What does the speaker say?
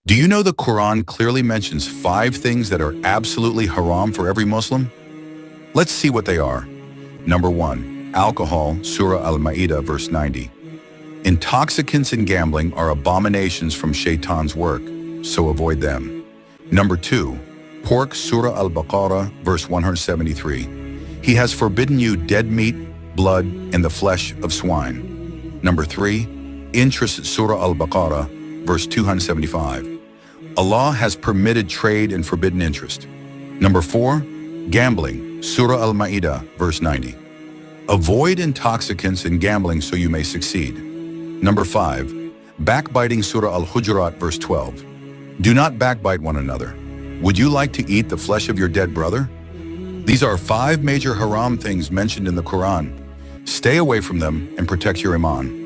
Do you know the Quran clearly mentions 5 things that are absolutely haram for every Muslim? Let's see what they are. Number 1. Alcohol, Surah Al-Ma'idah, verse 90. Intoxicants and gambling are abominations from Shaitan's work, so avoid them. Number 2. Pork, Surah Al-Baqarah, verse 173. He has forbidden you dead meat, blood, and the flesh of swine. Number 3. Interest, Surah Al-Baqarah, verse 275. Allah has permitted trade and forbidden interest. Number 4. Gambling, Surah Al-Ma'idah, verse 90. Avoid intoxicants and gambling so you may succeed. Number 5. Backbiting, Surah Al-Hujurat, verse 12. Do not backbite one another. Would you like to eat the flesh of your dead brother? These are 5 major haram things mentioned in the Quran. Stay away from them and protect your Imaan.